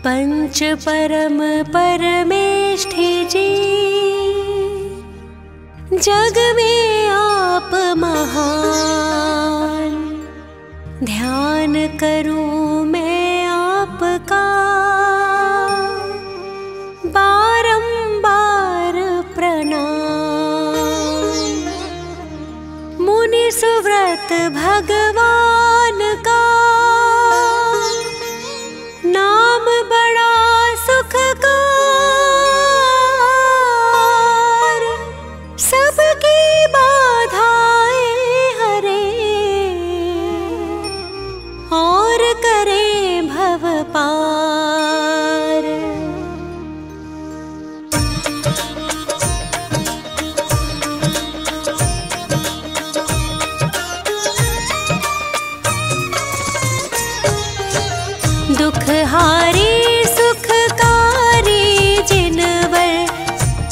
पंच परम परमेष्ठी जी, जग में आप महान। ध्यान करूं मैं आपका, बारंबार प्रणाम। मुनि सुव्रत भगवान का, नाम बड़ा सुखकार। सबकी बाधाएं हरे, और करे भव पार। दुखहारी सुखकारी जिनवर,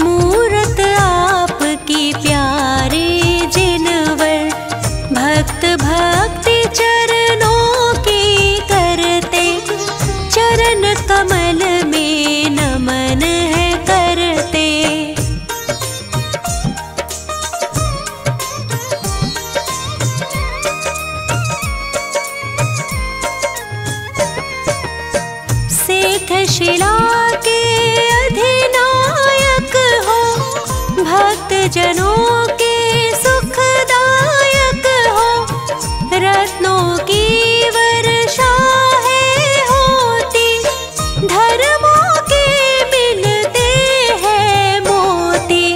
मूरत आपकी प्यारी जिनवर। भक्त भक्ति चरणों की करते, चरण कमल में नमन है करते। सेठ शिला के अधिनायक हो, भक्त जनों के सुखदायक हो। रत्नों की वर्षा है होती, धर्मों के मिलते हैं मोती।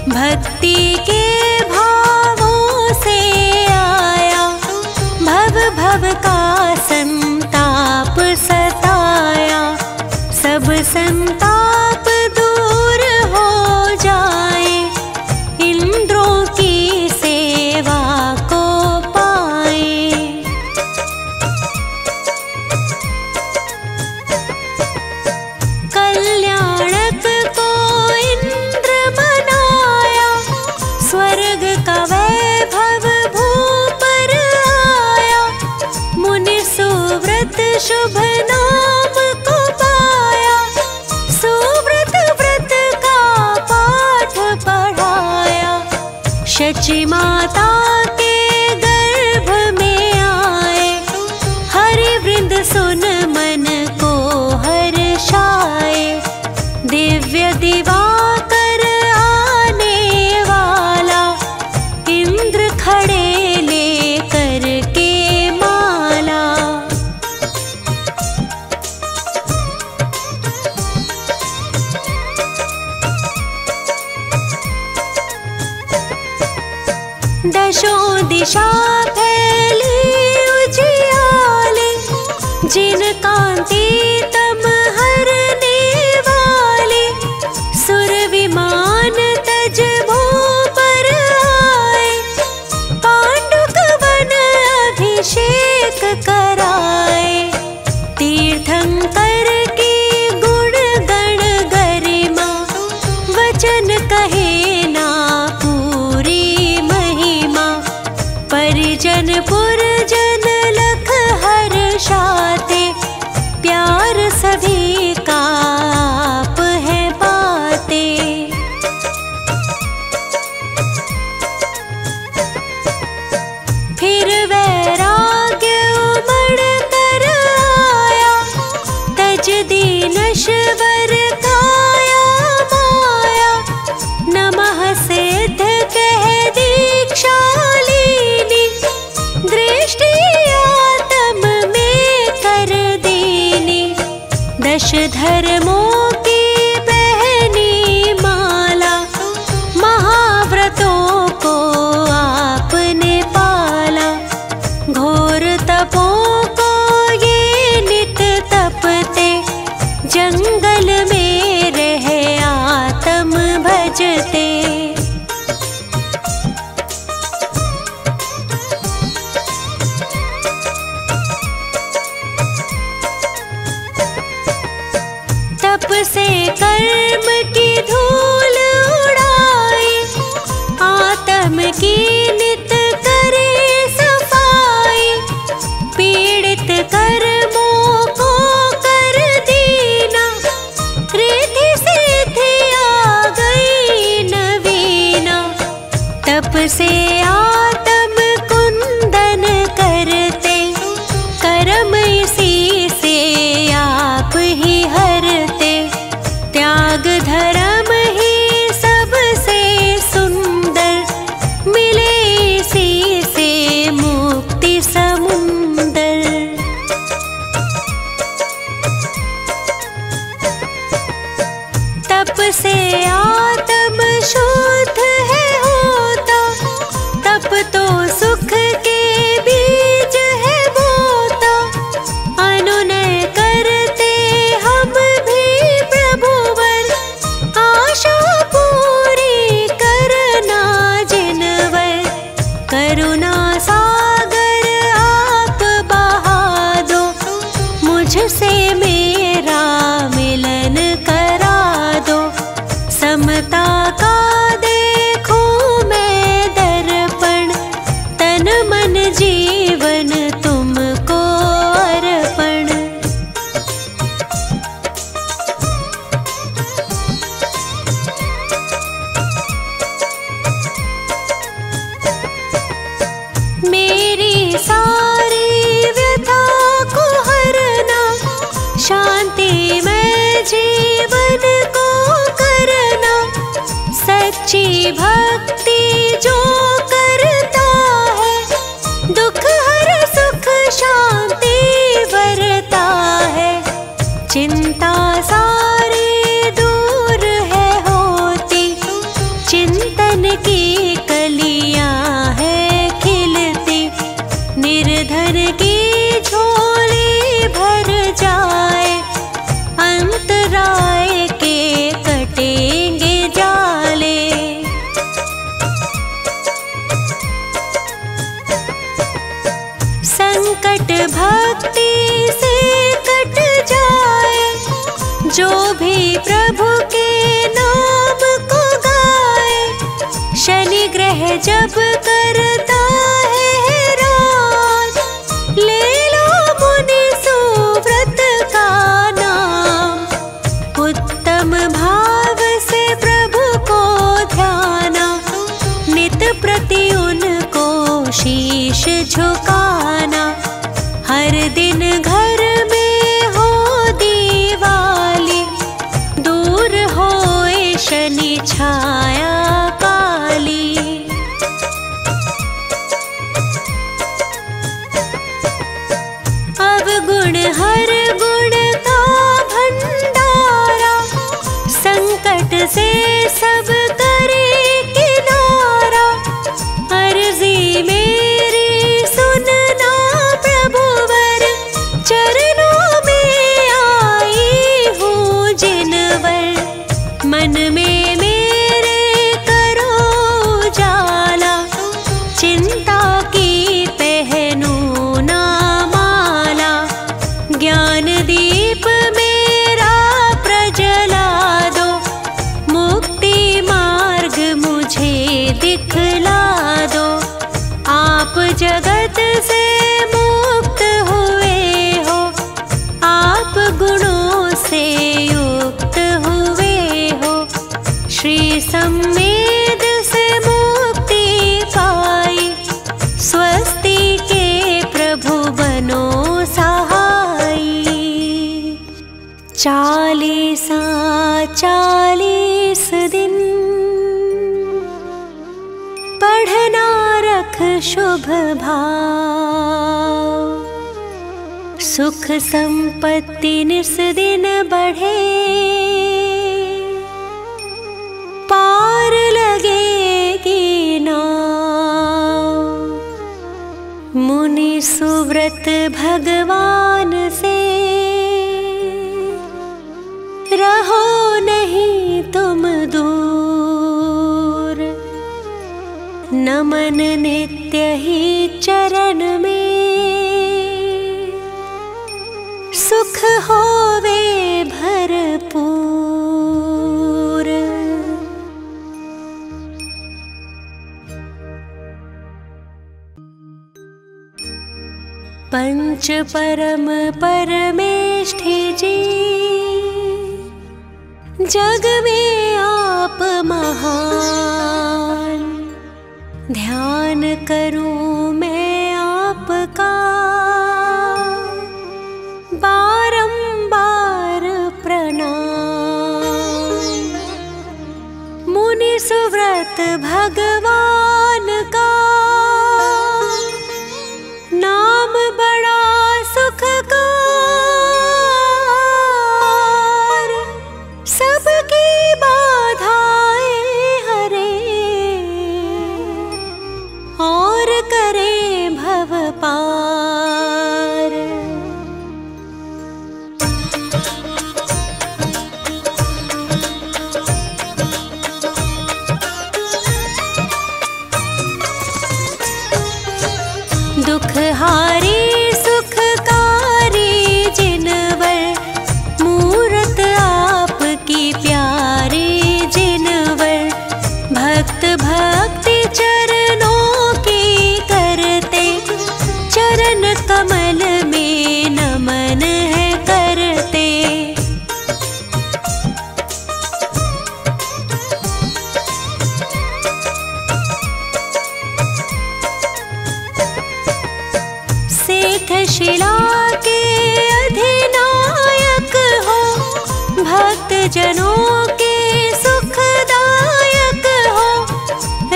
भक्ति के भावों से आया, भव भव का संताप सताया। सब संताप दूर हो जाए, इंद्रों की सेवा को पाए। कल्याणक को इंद्र बनाया, स्वर्ग का वैभव भू पर आया। मुनि सुव्रत शुभ नाम को पाया, सुव्रत व्रत का पाठ पढ़ाया। शची माता के गर्भ में आए, हरि वृंद सुन मन को हर्षाए। दिव्य दिवाकर आने वाला, इंद्र खड़े लेकर के माला। दशों दिशा फैली उजियाले, जिन कांति तम हरने वाले। सुर विमान तज भू पर आए, पांडुक वन अभिषेक कराए। तीर्थंकर की गुण गण गरिमा, वचन कहे ना पूरी महिमा। परिजन पुरजन लख हर्षाते, प्यार सभी का आप है पाते। फिर वैराग्य उमड़ कर आया, तज दीनश्वर काया माया। नमः सिद्ध कह दीक्षा लीनी, दृष्टि आत्म में कर दीनी। दश धर्मों की पहनी माला, महाव्रतों को आपने पाला। घोर तपों को ये नित तपते, जंगल में रह आत्म भजते। तप से कर्म की धूल उड़ाई, आत्म की नित करे सफाई। पीड़ित कर्मों को कर दी तप से आत्म कुंदन करते, कर्म इसी से आप ही हरते। त्याग धर्म ही सबसे सुंदर, मिले इसी से मुक्ति समुंदर। तप से आत्म शुद्ध है होता, तप तो सुख के बीज है बोता। अनुनय करते हम भी प्रभुवर, आशा पूरी करना जिनवर। करुणा सागर आप बहा दो, मुझसे मेरा मिलन करा दो। समता का देखो मैं दर्पण, तन मन जीवन तुमको अर्पण। मेरी सारी व्यथा को हरना, शांति में जीवन को करना। सच्ची भक्ति जो करता है, दुख हर सुख शांति भरता है। चिंता सारी दूर है होती, चिंतन की कलियां है खिलती। निर्धन की झोली भर जाए, अंतराय के कटेंगे जाले। संकट भक्ति से कट जाए, जो भी प्रभु के नाम को गाए। शनि ग्रह जब करता है राज, ले लो मुनि सुव्रत का नाम। उत्तम भाव से प्रभु को ध्याना, नित प्रति उनको शीश झुकाना। हर दिन घर में हो दिवाली, दूर होए शनि छाया काली। अवगुण हर गुण का भंडारा, संकट से सब करे किनारा। अर्जी मेरी सुनना प्रभुवर, चरणों में आई हूँ जिनवर। मन में मेरे करो उजाला, चिंता की पहनू ना माला। ज्ञान दीप मेरा प्रजला दो, मुक्ति मार्ग मुझे दिखला दो। आप जगत से मुक्त हुए हो, आप गुणों से युक्त हुए हो। श्री संवेद से मुक्ति पाई, स्वस्ति के प्रभु बनो सहाई। 40 दिन पढ़ना रख शुभ भाव, सुख संपत्ति निस दिन बढ़े। पार लगेगी नाव, मुनि सुव्रत भगवान से। रहो नहीं तुम दूर, नमन नित्य ही चरण में। सुख होवे भरपूर। पंच परम परमेष्ठी जी, जग में आप महान। ध्यान करूं मैं आपका बारंबार प्रणाम। मुनि सुव्रत भगवान का नाम बड़ा सुखकार, सबकी बाधाएं हरे और करे भव पार। दुखहारी सुखकारी जिनवर मूरत आपकी प्यारी जिनवर, भक्त भक्ति चरणों की करते, चरण कमल में नमन है करते। शिला के अधिनायक हो, भक्त जनों के सुखदायक हो,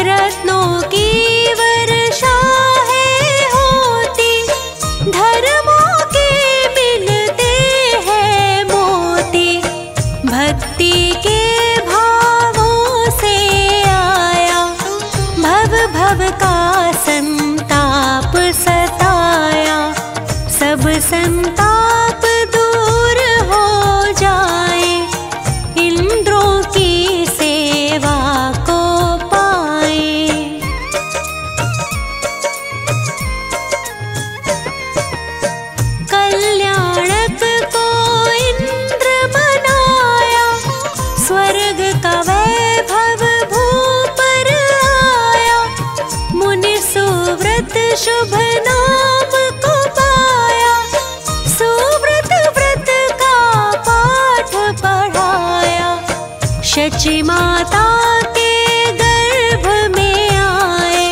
रत्नों की वर्षा है होती, धर्मों के मिलते हैं मोती। भक्ति के भावों से आया भव भव का संताप सताया, सब संताप दूर हो जाए, इंद्रों की सेवा को पाए। कल्याणक को इंद्र बनाया, स्वर्ग का वैभव भू पर आया, मुनि सुव्रत शुभ नाम को पाया, सुव्रत व्रत का पाठ पढ़ाया। शची माता के गर्भ में आए,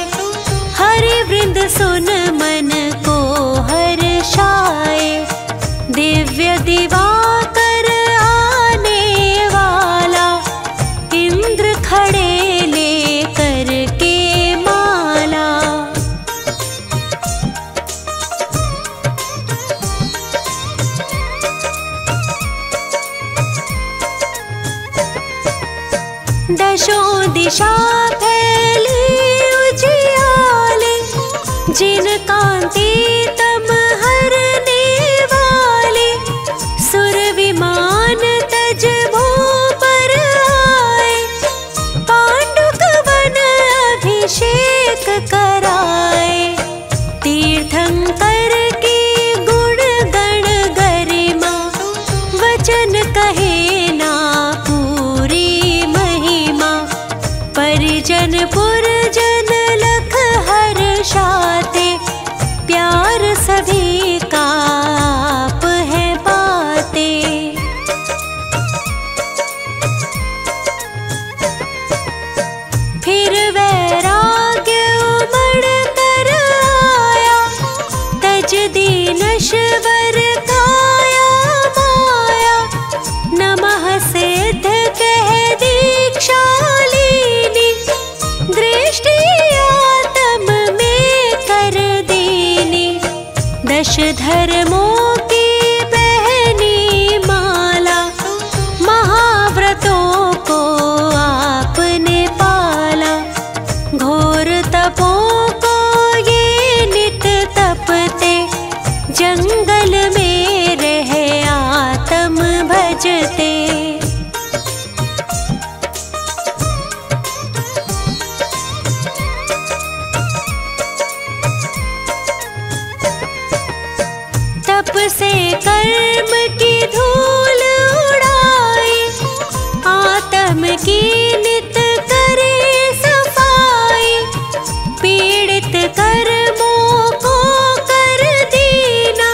हरि वृंद सुन मन को हर्षाए, दिव्य दिवाकर आने वाला, इंद्र खड़े लेकर के माला। दशों दिशा फैली उजियाले, जिन कांति तम हरने वाले, सुर विमान तज भू पर आए, पांडुक वन अभिषेक कराए। तीर्थंकर की गुण गण गरिमा, वचन कहे ना पूरी महिमा। परिजन पुरजन लख हर्षाते, प्यार सभी का आप है पाते। फिर वैराग्य उमड़ कर आया, तज दीनश्वर काया माया। नमः सिद्ध कह दीक्षा लीनी, दृष्टि आत्म में कर दीनी। दश धर्मों की पहनी माला, महाव्रतों को आपने पाला। घोर तपों को ये नित तपते, जंगल में रह आत्म भजते। तप से कर्म की धूल उड़ाई, आत्म की नित करे सफाई। पीड़ित कर्मों को कर दीना,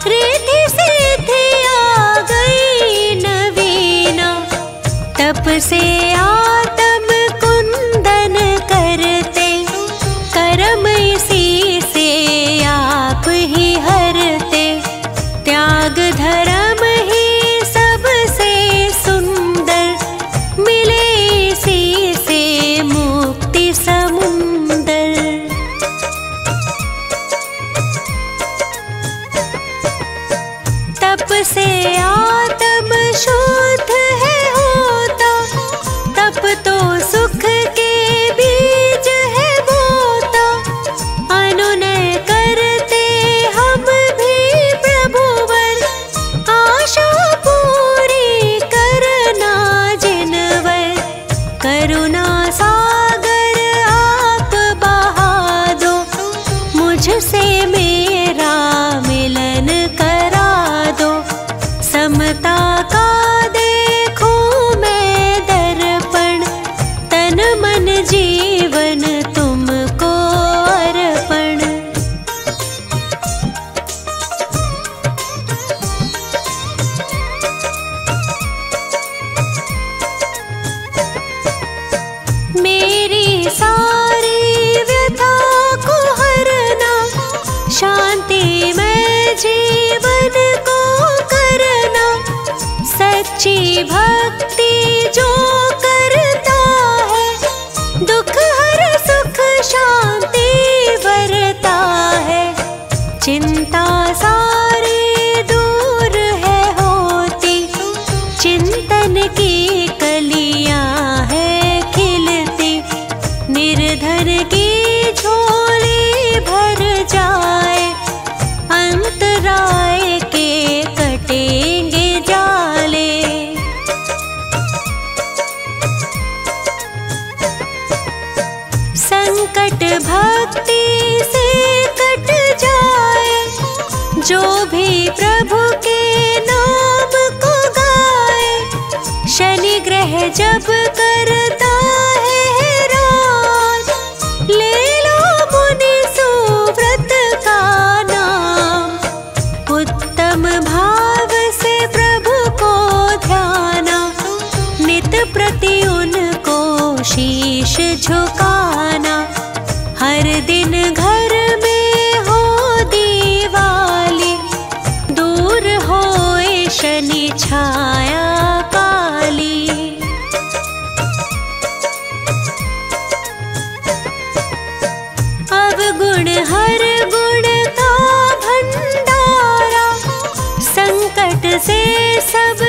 रिद्धि सिद्धि आ गई नवीना। तप से आत्म कुंदन करते, करुणा सागर आप बहा दो, मुझसे मेरा मिलन करा दो। समता का देखूं मैं दर्पण, तन मन जीवन तुमको अर्पण। मेरी सारी व्यथा को हरना, शांतिमय जीवन को करना। सच्ची भक्ति जो करता है, दुख हर सुख शांति बरता है। चिंता सारी दूर है होती, चिंतन की कलियां है खिलती। निर्धन की झोली भर जाए, अंतराय के कटेंगे जाले। संकट भक्ति से कट जाए, जो भी प्रभु के नाम को गाए। शनि ग्रह जब करता है हैरान, ले लो मुनि सुव्रत का नाम। उत्तम भाव से प्रभु को ध्याना, नित प्रति उनको शीश झुकाना। हर दिन घर में हो दिवाली, दूर होए शनि छाया काली। अवगुण हर गुण का भंडारा, संकट से सब